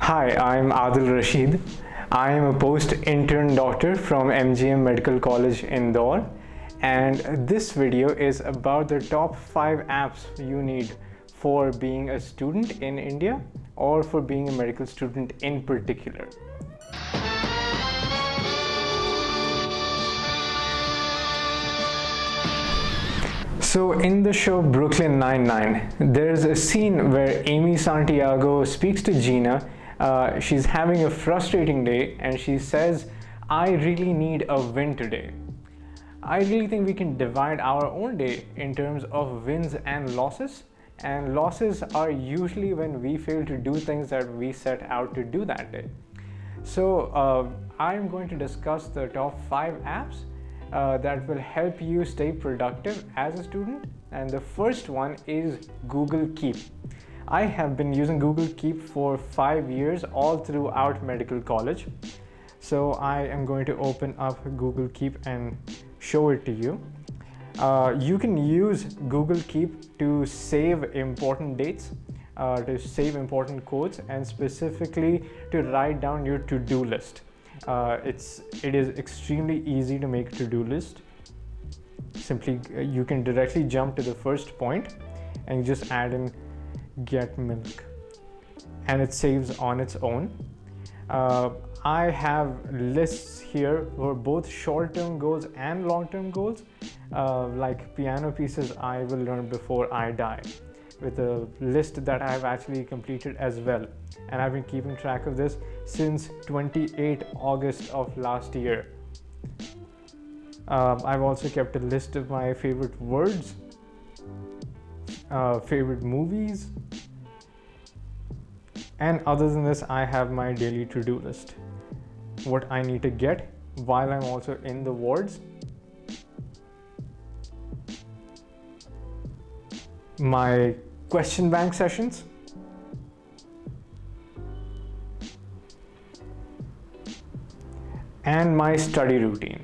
Hi, I'm Adil Rashid. I am a post-intern doctor from MGM Medical College, Indore, and this video is about the top 5 apps you need for being a student in India or for being a medical student in particular. So in the show Brooklyn Nine-Nine, there's a scene where Amy Santiago speaks to Gina. She's having a frustrating day and she says, I really need a win today. I really think we can divide our own day in terms of wins and losses. And losses are usually when we fail to do things that we set out to do that day. So I'm going to discuss the top 5 apps that will help you stay productive as a student, and the first one is Google Keep. I have been using Google Keep for 5 years all throughout medical college. So I am going to open up Google Keep and show it to you. You can use Google Keep to save important dates, to save important quotes, and specifically to write down your to-do list. It is extremely easy to make a to-do list. Simply you can directly jump to the first point and just add in get milk and it saves on its own. I have lists here for both short-term goals and long-term goals, like piano pieces I will learn before I die, with a list that I have actually completed as well, and I've been keeping track of this since 28 August of last year. I've also kept a list of my favorite words, favorite movies, and other than this I have my daily to-do list, what I need to get while I'm also in the wards, my question bank sessions, and my study routine.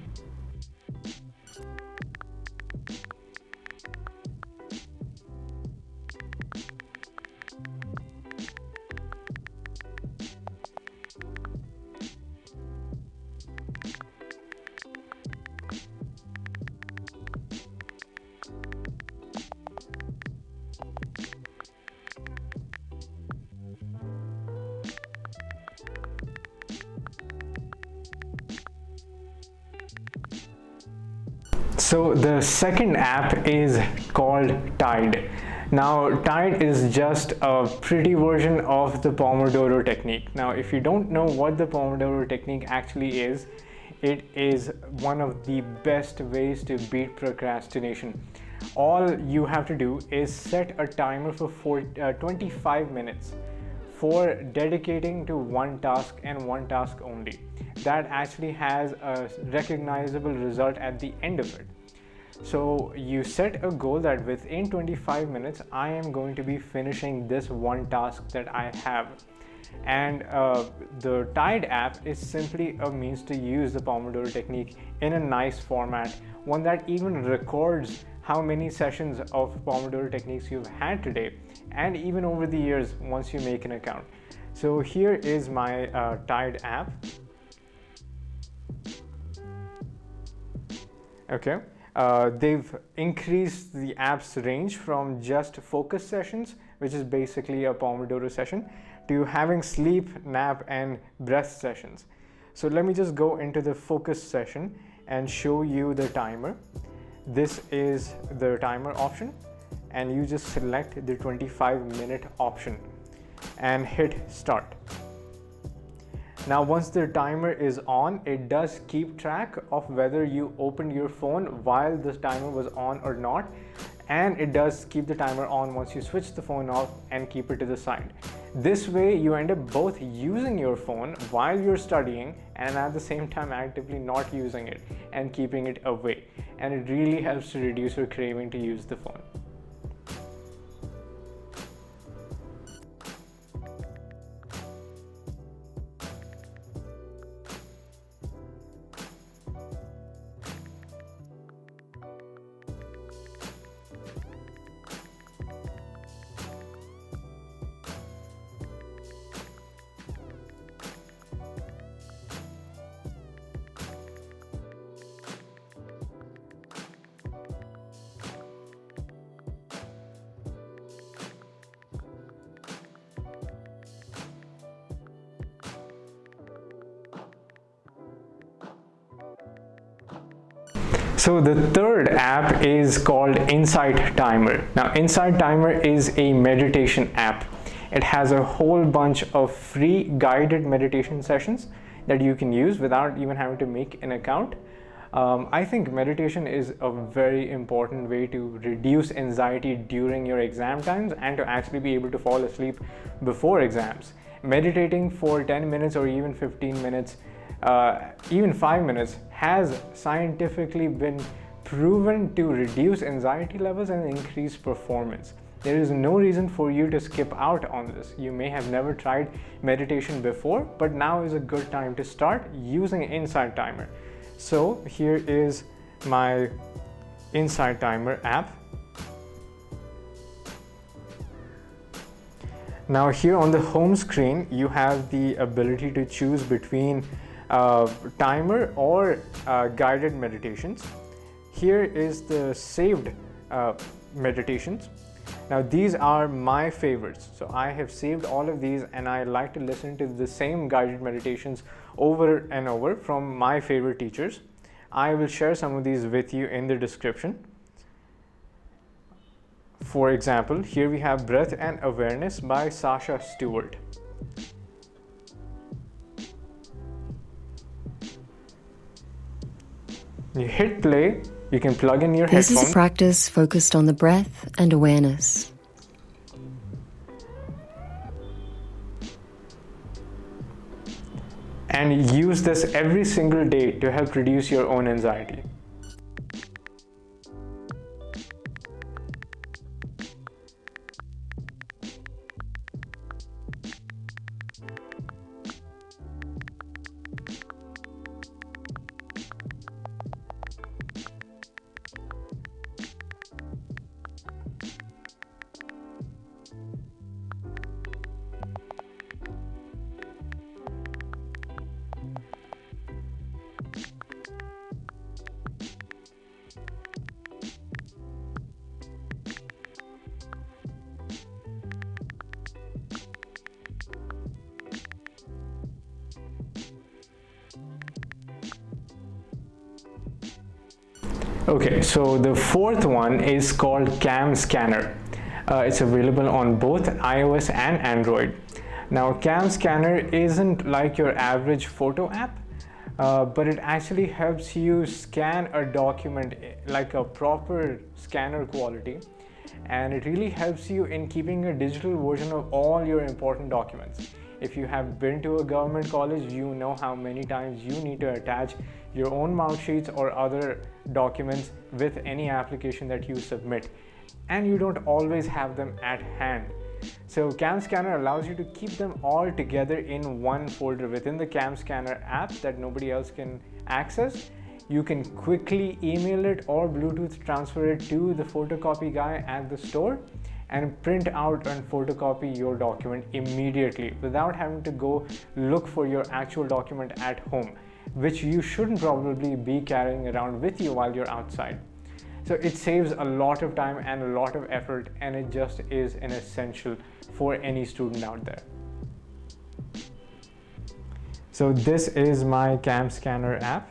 So the second app is called Tide. Now Tide is just a pretty version of the Pomodoro technique. Now if you don't know what the Pomodoro technique actually is, it is one of the best ways to beat procrastination. All you have to do is set a timer for 25 minutes for dedicating to one task and one task only. That actually has a recognizable result at the end of it. So you set a goal that within 25 minutes I am going to be finishing this one task that I have. And the Tide app is simply a means to use the Pomodoro technique in a nice format, one that even records how many sessions of Pomodoro techniques you've had today, and even over the years once you make an account. So here is my Tide app. Okay. They've increased the app's range from just focus sessions, which is basically a Pomodoro session, to having sleep, nap, and breath sessions. So let me just go into the focus session and show you the timer. This is the timer option, and you just select the 25-minute option and hit start. Now once the timer is on, it does keep track of whether you opened your phone while the timer was on or not, and it does keep the timer on once you switch the phone off and keep it to the side. This way you end up both using your phone while you're studying and at the same time actively not using it and keeping it away, and it really helps to reduce your craving to use the phone. So the third app is called Insight Timer. Now, Insight Timer is a meditation app. It has a whole bunch of free guided meditation sessions that you can use without even having to make an account. I think meditation is a very important way to reduce anxiety during your exam times and to actually be able to fall asleep before exams. Meditating for 10 minutes or even 15 minutes, even 5 minutes, has scientifically been proven to reduce anxiety levels and increase performance. There is no reason for you to skip out on this. You may have never tried meditation before, but now is a good time to start using Insight Timer. So here is my Insight Timer app. Now here on the home screen, you have the ability to choose between timer or guided meditations. Here is the saved meditations. Now these are my favorites. So I have saved all of these and I like to listen to the same guided meditations over and over from my favorite teachers. I will share some of these with you in the description. For example, here we have Breath and Awareness by Sasha Stewart. You hit play, you can plug in your headphones. This is a practice focused on the breath and awareness. And use this every single day to help reduce your own anxiety. Okay, so the fourth one is called CamScanner. It's available on both iOS and Android. Now, CamScanner isn't like your average photo app, but it actually helps you scan a document like a proper scanner quality, and it really helps you in keeping a digital version of all your important documents. If you have been to a government college, you know how many times you need to attach your own mark sheets or other documents with any application that you submit, and you don't always have them at hand. So CamScanner allows you to keep them all together in one folder within the CamScanner app that nobody else can access. You can quickly email it or Bluetooth transfer it to the photocopy guy at the store and print out and photocopy your document immediately without having to go look for your actual document at home, which you shouldn't probably be carrying around with you while you're outside. So it saves a lot of time and a lot of effort, and it just is an essential for any student out there. So this is my CamScanner app.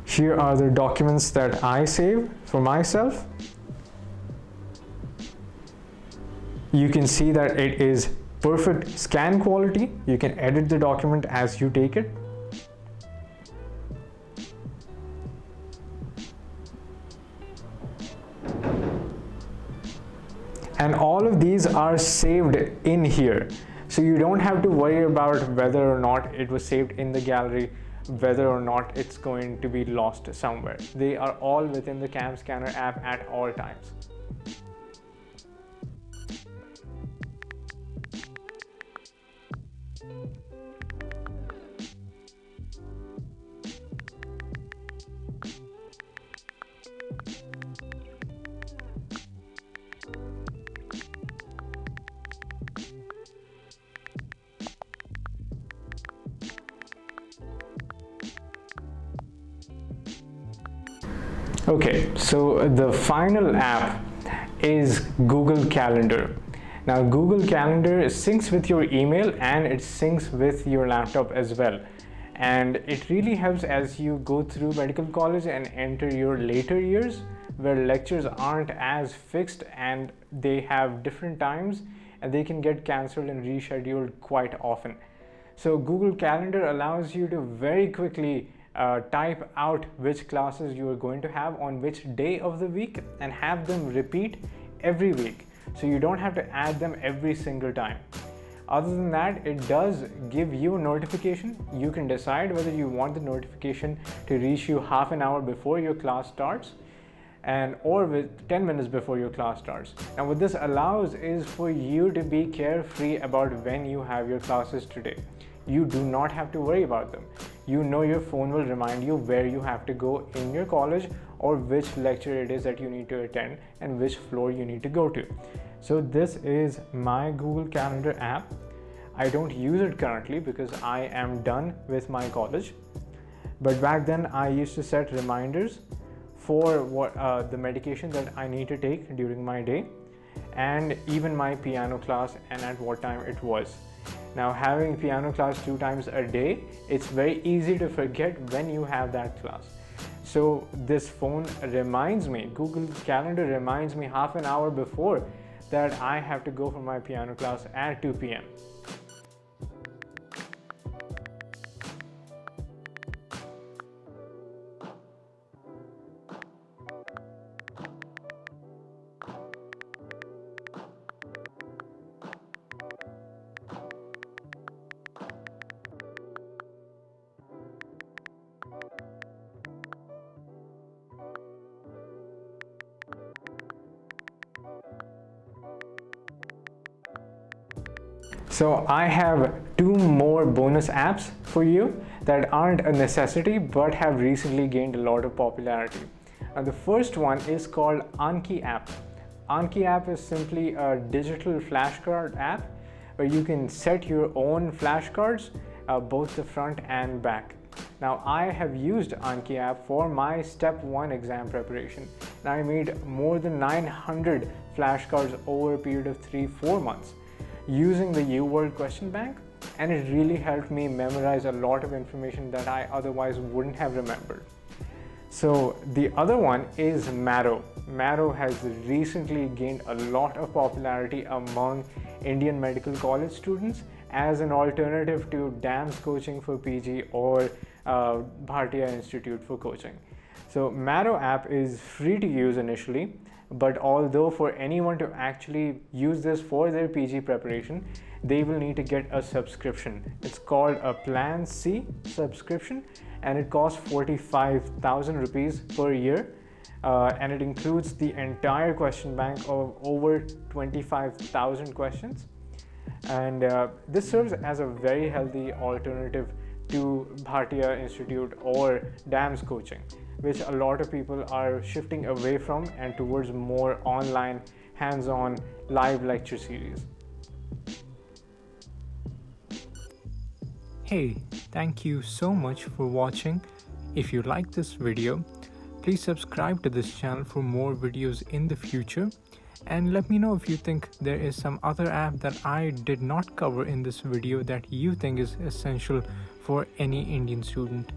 Here are the documents that I save for myself. You can see that it is perfect scan quality. You can edit the document as you take it. And all of these are saved in here. So you don't have to worry about whether or not it was saved in the gallery, whether or not it's going to be lost somewhere. They are all within the CamScanner app at all times. Okay, so the final app is Google Calendar. Now, Google Calendar syncs with your email and it syncs with your laptop as well. And it really helps as you go through medical college and enter your later years where lectures aren't as fixed and they have different times and they can get cancelled and rescheduled quite often. So Google Calendar allows you to very quickly type out which classes you are going to have on which day of the week and have them repeat every week. So you don't have to add them every single time. Other than that, it does give you a notification. You can decide whether you want the notification to reach you half an hour before your class starts or with 10 minutes before your class starts. Now what this allows is for you to be carefree about when you have your classes today. You do not have to worry about them. You know your phone will remind you where you have to go in your college or which lecture it is that you need to attend and which floor you need to go to. So this is my Google Calendar app. I don't use it currently because I am done with my college. But back then I used to set reminders for the medication that I need to take during my day and even my piano class and at what time it was. Now having piano class 2 times a day, it's very easy to forget when you have that class. So this phone reminds me, Google Calendar reminds me half an hour before that I have to go for my piano class at 2 p.m. So I have 2 more bonus apps for you that aren't a necessity but have recently gained a lot of popularity. And the first one is called Ankiapp. Ankiapp is simply a digital flashcard app where you can set your own flashcards, both the front and back. Now I have used Ankiapp for my step 1 exam preparation and I made more than 900 flashcards over a period of 3-4 months using the UWorld question bank, and it really helped me memorize a lot of information that I otherwise wouldn't have remembered. So the other one is Marrow. Marrow has recently gained a lot of popularity among Indian medical college students as an alternative to DAMS coaching for PG or Bhartiya Institute for coaching. So Marrow app is free to use initially, but although for anyone to actually use this for their PG preparation, they will need to get a subscription. It's called a Plan C subscription and it costs 45,000 rupees per year. And it includes the entire question bank of over 25,000 questions. And this serves as a very healthy alternative to Bhartiya Institute or DAMS coaching, which a lot of people are shifting away from and towards more online, hands-on, live lecture series. Hey, thank you so much for watching. If you like this video, please subscribe to this channel for more videos in the future. And let me know if you think there is some other app that I did not cover in this video that you think is essential for any Indian student.